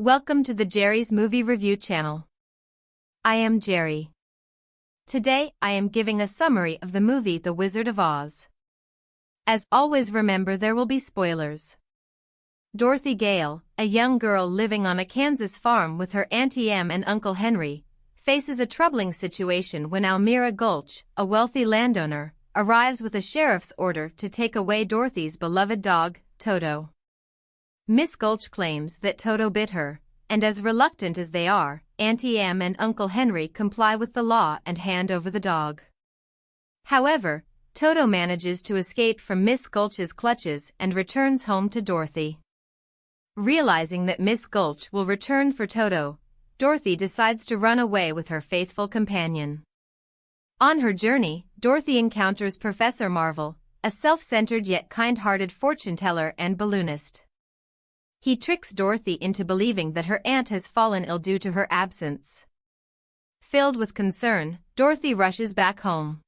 Welcome to the Jerry's Movie Review channel. I am Jerry. Today I am giving a summary of the movie The Wizard of Oz. As always, remember there will be spoilers. Dorothy Gale, a young girl living on a Kansas farm with her Auntie Em and Uncle Henry, faces a troubling situation when Almira Gulch, a wealthy landowner, arrives with a sheriff's order to take away Dorothy's beloved dog, Toto. Miss Gulch claims that Toto bit her, and as reluctant as they are, Auntie Em and Uncle Henry comply with the law and hand over the dog. However, Toto manages to escape from Miss Gulch's clutches and returns home to Dorothy. Realizing that Miss Gulch will return for Toto, Dorothy decides to run away with her faithful companion. On her journey, Dorothy encounters Professor Marvel, a self-centered yet kind-hearted fortune-teller and balloonist. He tricks Dorothy into believing that her aunt has fallen ill due to her absence. Filled with concern, Dorothy rushes back home.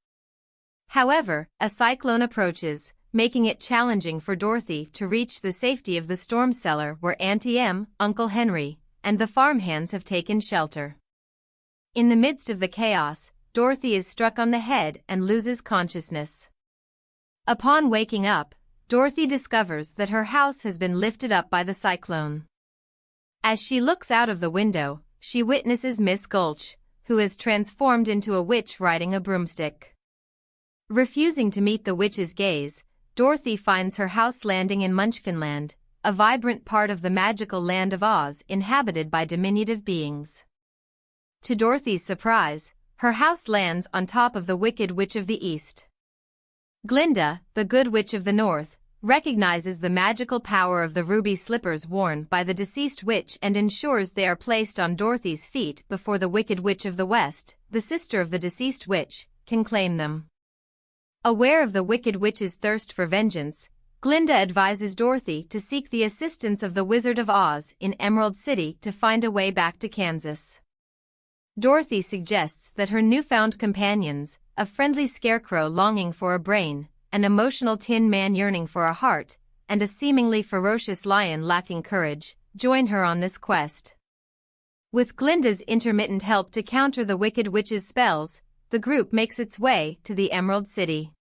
However, a cyclone approaches, making it challenging for Dorothy to reach the safety of the storm cellar where Auntie Em, Uncle Henry, and the farmhands have taken shelter. In the midst of the chaos, Dorothy is struck on the head and loses consciousness. Upon waking up, Dorothy discovers that her house has been lifted up by the cyclone. As she looks out of the window, she witnesses Miss Gulch, who is transformed into a witch riding a broomstick. Refusing to meet the witch's gaze, Dorothy finds her house landing in Munchkinland, a vibrant part of the magical land of Oz inhabited by diminutive beings. To Dorothy's surprise, her house lands on top of the Wicked Witch of the East. Glinda, the Good Witch of the North, recognizes the magical power of the ruby slippers worn by the deceased witch and ensures they are placed on Dorothy's feet before the Wicked Witch of the West, the sister of the deceased witch, can claim them. Aware of the Wicked Witch's thirst for vengeance, Glinda advises Dorothy to seek the assistance of the Wizard of Oz in Emerald City to find a way back to Kansas. Dorothy suggests that her newfound companions, a friendly Scarecrow longing for a brain, an emotional Tin Man yearning for a heart, and a seemingly ferocious lion lacking courage, join her on this quest. With Glinda's intermittent help to counter the Wicked Witch's spells, the group makes its way to the Emerald City.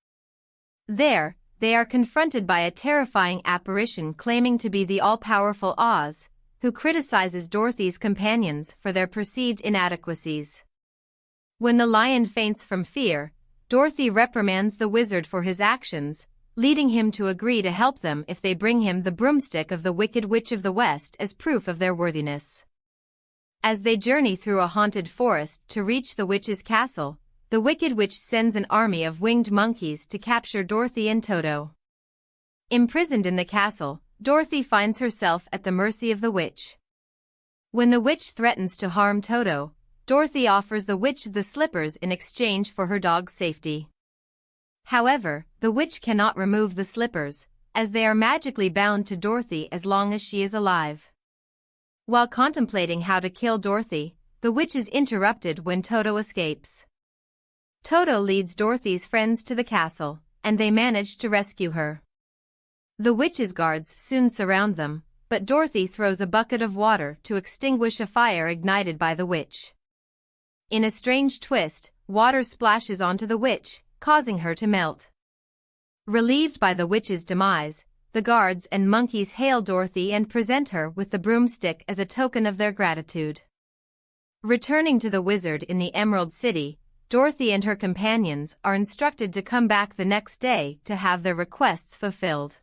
There, they are confronted by a terrifying apparition claiming to be the all-powerful Oz, who criticizes Dorothy's companions for their perceived inadequacies. When the lion faints from fear, Dorothy reprimands the wizard for his actions, leading him to agree to help them if they bring him the broomstick of the Wicked Witch of the West as proof of their worthiness. As they journey through a haunted forest to reach the witch's castle, the Wicked Witch sends an army of winged monkeys to capture Dorothy and Toto. Imprisoned in the castle, Dorothy finds herself at the mercy of the witch. When the witch threatens to harm Toto, Dorothy offers the witch the slippers in exchange for her dog's safety. However, the witch cannot remove the slippers, as they are magically bound to Dorothy as long as she is alive. While contemplating how to kill Dorothy, the witch is interrupted when Toto escapes. Toto leads Dorothy's friends to the castle, and they manage to rescue her. The witch's guards soon surround them, but Dorothy throws a bucket of water to extinguish a fire ignited by the witch. In a strange twist, water splashes onto the witch, causing her to melt. Relieved by the witch's demise, the guards and monkeys hail Dorothy and present her with the broomstick as a token of their gratitude. Returning to the wizard in the Emerald City, Dorothy and her companions are instructed to come back the next day to have their requests fulfilled.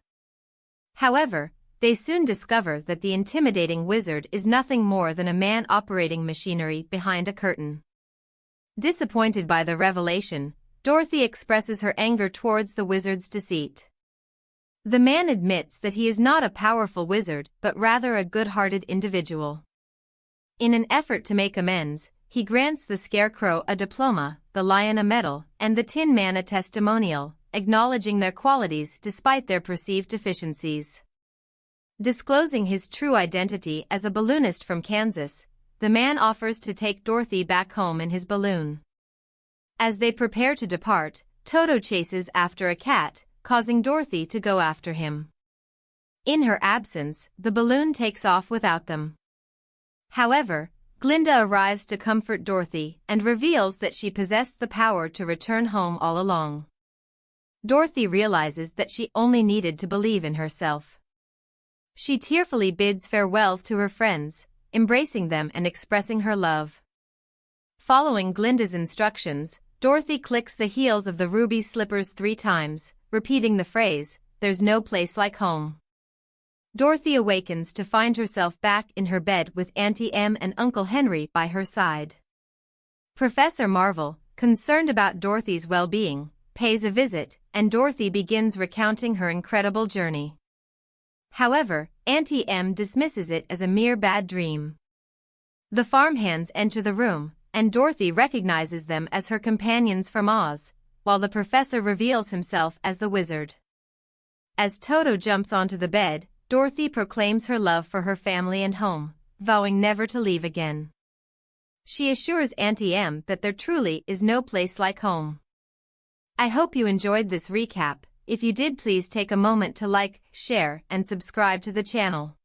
However, they soon discover that the intimidating wizard is nothing more than a man operating machinery behind a curtain. Disappointed by the revelation, Dorothy expresses her anger towards the wizard's deceit. The man admits that he is not a powerful wizard but rather a good-hearted individual. In an effort to make amends, he grants the Scarecrow a diploma, the Lion a medal, and the Tin Man a testimonial, acknowledging their qualities despite their perceived deficiencies. Disclosing his true identity as a balloonist from Kansas, the man offers to take Dorothy back home in his balloon. As they prepare to depart, Toto chases after a cat, causing Dorothy to go after him. In her absence, the balloon takes off without them. However, Glinda arrives to comfort Dorothy and reveals that she possessed the power to return home all along. Dorothy realizes that she only needed to believe in herself. She tearfully bids farewell to her friends, embracing them and expressing her love. Following Glinda's instructions, Dorothy clicks the heels of the ruby slippers 3 times, repeating the phrase, "There's no place like home." Dorothy awakens to find herself back in her bed with Auntie Em and Uncle Henry by her side. Professor Marvel, concerned about Dorothy's well-being, pays a visit, and Dorothy begins recounting her incredible journey. However, Auntie Em dismisses it as a mere bad dream. The farmhands enter the room, and Dorothy recognizes them as her companions from Oz, while the professor reveals himself as the wizard. As Toto jumps onto the bed, Dorothy proclaims her love for her family and home, vowing never to leave again. She assures Auntie Em that there truly is no place like home. I hope you enjoyed this recap. If you did, please take a moment to like, share, and subscribe to the channel.